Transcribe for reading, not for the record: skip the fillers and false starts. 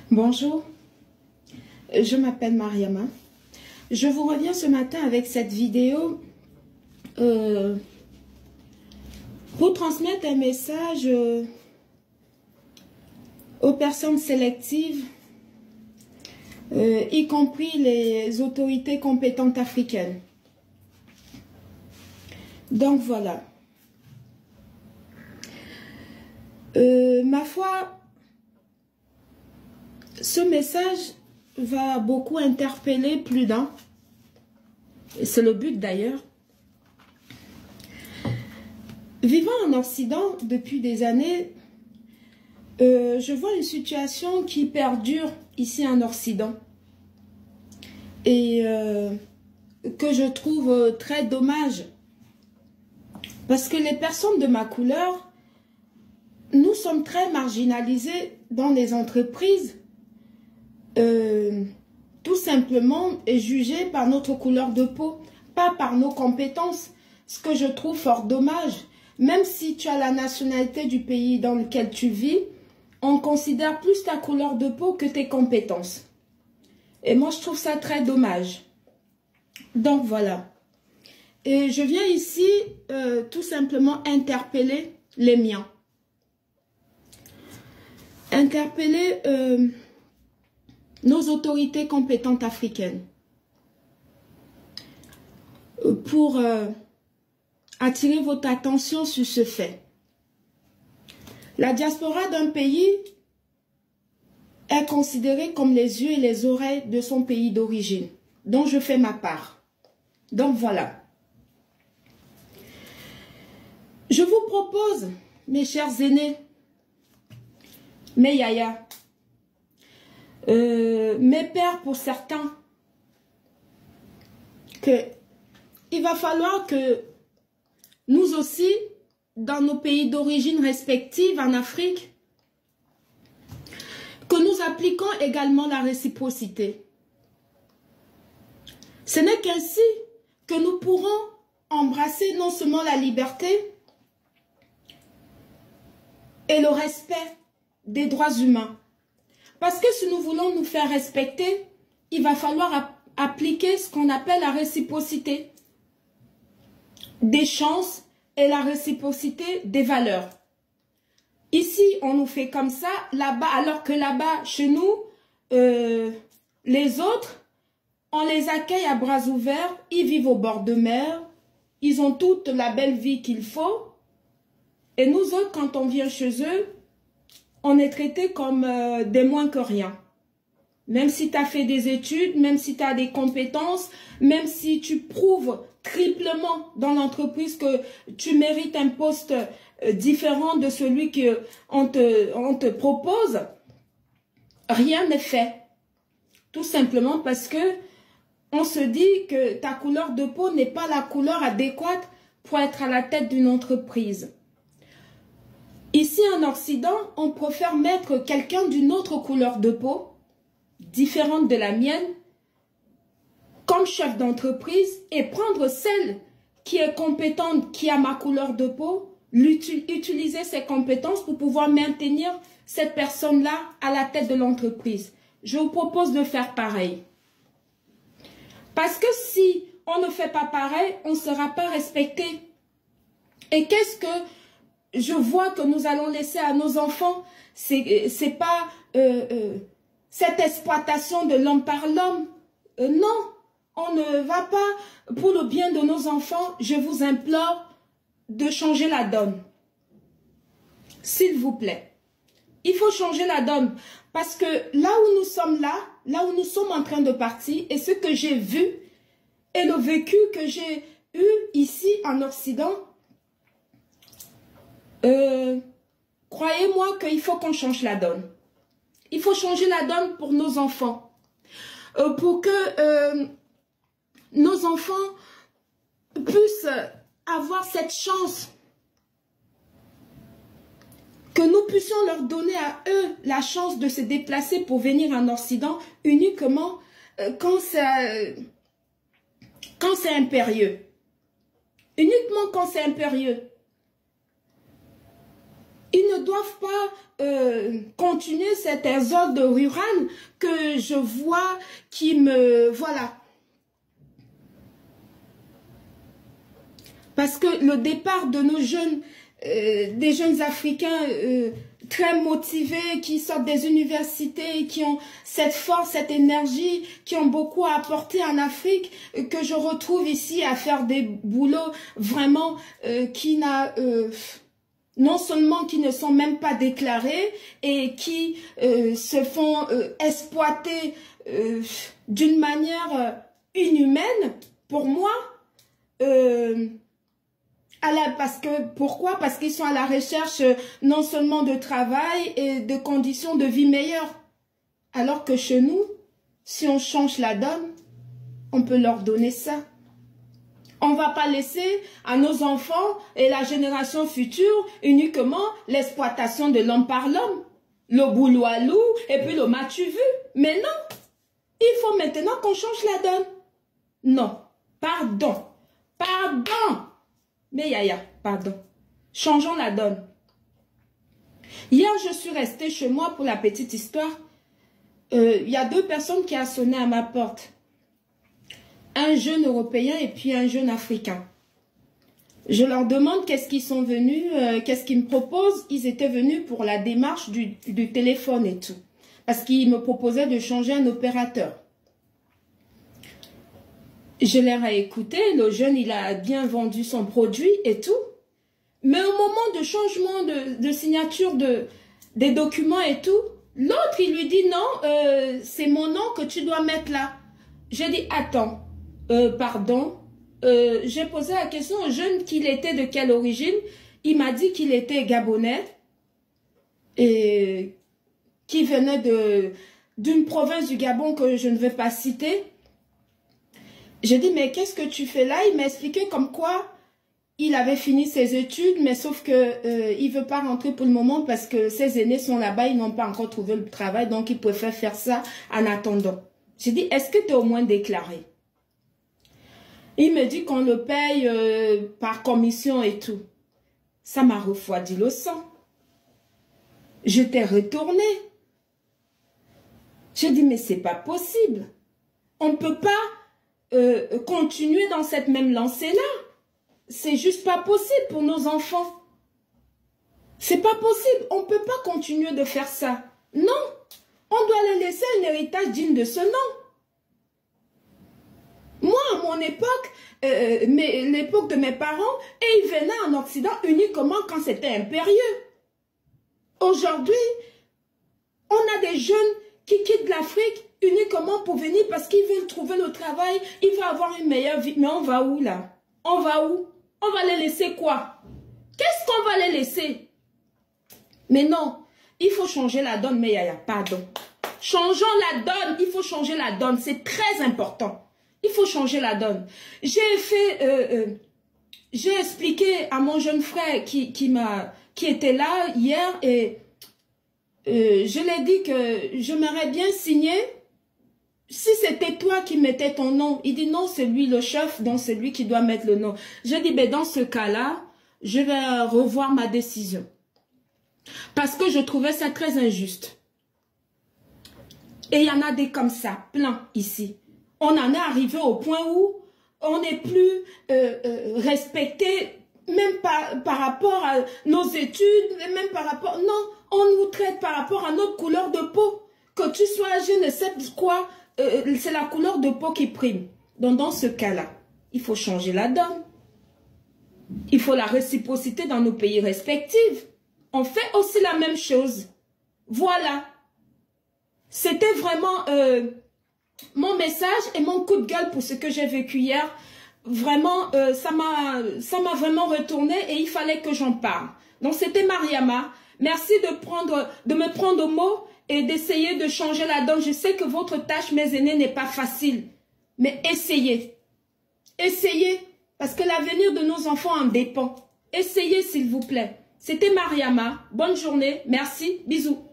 Bonjour, je m'appelle Mariama. Je vous reviens ce matin avec cette vidéo pour transmettre un message aux personnes sélectives, y compris les autorités compétentes africaines. Donc voilà. Ma foi, ce message va beaucoup interpeller plus d'un. C'est le but d'ailleurs. Vivant en Occident depuis des années, je vois une situation qui perdure ici en Occident et que je trouve très dommage parce que les personnes de ma couleur, nous sommes très marginalisés dans les entreprises, tout simplement jugés par notre couleur de peau, pas par nos compétences, ce que je trouve fort dommage. Même si tu as la nationalité du pays dans lequel tu vis, on considère plus ta couleur de peau que tes compétences. Et moi, je trouve ça très dommage. Donc voilà. Et je viens ici tout simplement interpeller les miens. Interpeller nos autorités compétentes africaines pour attirer votre attention sur ce fait. La diaspora d'un pays est considérée comme les yeux et les oreilles de son pays d'origine, dont je fais ma part. Donc voilà. Je vous propose, mes chers aînés, mes yayas, mes pères pour certains, qu'il va falloir que nous aussi, dans nos pays d'origine respectifs en Afrique, que nous appliquons également la réciprocité. Ce n'est qu'ainsi que nous pourrons embrasser non seulement la liberté et le respect des droits humains. Parce que si nous voulons nous faire respecter, il va falloir appliquer ce qu'on appelle la réciprocité des chances et la réciprocité des valeurs. Ici, on nous fait comme ça, là-bas, alors que là-bas, chez nous, les autres, on les accueille à bras ouverts, ils vivent au bord de mer, ils ont toute la belle vie qu'il faut. Et nous autres, quand on vient chez eux, on est traités comme des moins que rien. Même si tu as fait des études, même si tu as des compétences, même si tu prouves triplement dans l'entreprise que tu mérites un poste différent de celui qu'on te propose, rien n'est fait. Tout simplement parce que on se dit que ta couleur de peau n'est pas la couleur adéquate pour être à la tête d'une entreprise. Ici en Occident, on préfère mettre quelqu'un d'une autre couleur de peau, différente de la mienne, comme chef d'entreprise et prendre celle qui est compétente, qui a ma couleur de peau, utiliser ses compétences pour pouvoir maintenir cette personne-là à la tête de l'entreprise. Je vous propose de faire pareil. Parce que si on ne fait pas pareil, on ne sera pas respecté. Et qu'est-ce que je vois que nous allons laisser à nos enfants? C'est pas cette exploitation de l'homme par l'homme. Non, on ne va pas pour le bien de nos enfants. Je vous implore de changer la donne. S'il vous plaît. Il faut changer la donne. Parce que là où nous sommes là où nous sommes en train de partir, et ce que j'ai vu, et le vécu que j'ai eu ici en Occident, croyez-moi qu'il faut qu'on change la donne. Il faut changer la donne pour nos enfants. Pour que nos enfants puissent avoir cette chance. Que nous puissions leur donner à eux la chance de se déplacer pour venir en Occident uniquement quand c'est impérieux. Uniquement quand c'est impérieux. Ils ne doivent pas continuer cet exode rural que je vois qui me... Voilà. Parce que le départ de nos jeunes, des jeunes Africains très motivés, qui sortent des universités, qui ont cette force, cette énergie, qui ont beaucoup à apporter en Afrique, que je retrouve ici à faire des boulots vraiment qui n'a... non seulement qui ne sont même pas déclarés et qui se font exploiter d'une manière inhumaine, pour moi, pourquoi? Parce qu'ils sont à la recherche non seulement de travail et de conditions de vie meilleures. Alors que chez nous, si on change la donne, on peut leur donner ça. On ne va pas laisser à nos enfants et la génération future uniquement l'exploitation de l'homme par l'homme. Le boulot à loup et puis le m'as-tu vu? Mais non, il faut maintenant qu'on change la donne. Non, pardon, pardon. Mais Yaya, pardon. Changeons la donne. Hier, je suis restée chez moi pour la petite histoire. Il y a deux personnes qui ont sonné à ma porte. Un jeune Européen et puis un jeune Africain. Je leur demande qu'est-ce qu'ils sont venus, qu'est-ce qu'ils me proposent. Ils étaient venus pour la démarche du téléphone et tout. Parce qu'ils me proposaient de changer un opérateur. Je leur ai écouté, le jeune, il a bien vendu son produit et tout. Mais au moment de changement de signature des documents et tout, l'autre, il lui dit non, c'est mon nom que tu dois mettre là. J'ai dit, attends, pardon. J'ai posé la question au jeune qu'il était de quelle origine. Il m'a dit qu'il était gabonais et qui venait d'une province du Gabon que je ne vais pas citer. J'ai dit, mais qu'est-ce que tu fais là? Il m'a expliqué comme quoi il avait fini ses études, mais sauf que il veut pas rentrer pour le moment parce que ses aînés sont là-bas, ils n'ont pas encore trouvé le travail, donc il préfère faire ça en attendant. J'ai dit, est-ce que tu es au moins déclaré? Il me dit qu'on le paye par commission et tout. Ça m'a refroidi le sang. Je t'ai retourné. J'ai dit, mais c'est pas possible. On ne peut pas continuer dans cette même lancée-là. C'est juste pas possible pour nos enfants. C'est pas possible. On ne peut pas continuer de faire ça. Non. On doit leur laisser un héritage digne de ce nom. Moi, à mon époque, l'époque de mes parents, et ils venaient en Occident uniquement quand c'était impérieux. Aujourd'hui, on a des jeunes qui quittent l'Afrique uniquement pour venir parce qu'ils veulent trouver le travail, ils veulent avoir une meilleure vie. Mais on va où là? On va où? On va les laisser quoi? Qu'est-ce qu'on va les laisser? Mais non, il faut changer la donne, mais Yaya, pardon. Changeons la donne, il faut changer la donne, c'est très important. Il faut changer la donne. J'ai expliqué à mon jeune frère qui était là hier et je lui ai dit que je m'aurais bien signé si c'était toi qui mettais ton nom. Il dit non, c'est lui le chef, donc c'est lui qui doit mettre le nom. J'ai dit, ben dans ce cas-là, je vais revoir ma décision. Parce que je trouvais ça très injuste. Et il y en a des comme ça, plein ici. On en est arrivé au point où on n'est plus respecté, même par rapport à nos études, même par rapport... Non, on nous traite par rapport à notre couleur de peau. Que tu sois je ne sais quoi, c'est la couleur de peau qui prime. Donc dans ce cas-là, il faut changer la donne. Il faut la réciprocité dans nos pays respectifs. On fait aussi la même chose. Voilà. C'était vraiment... mon message et mon coup de gueule pour ce que j'ai vécu hier, vraiment, ça m'a vraiment retourné et il fallait que j'en parle. Donc c'était Mariama. Merci de me prendre au mot et d'essayer de changer la donne. Je sais que votre tâche, mes aînés, n'est pas facile. Mais essayez. Essayez. Parce que l'avenir de nos enfants en dépend. Essayez, s'il vous plaît. C'était Mariama. Bonne journée. Merci. Bisous.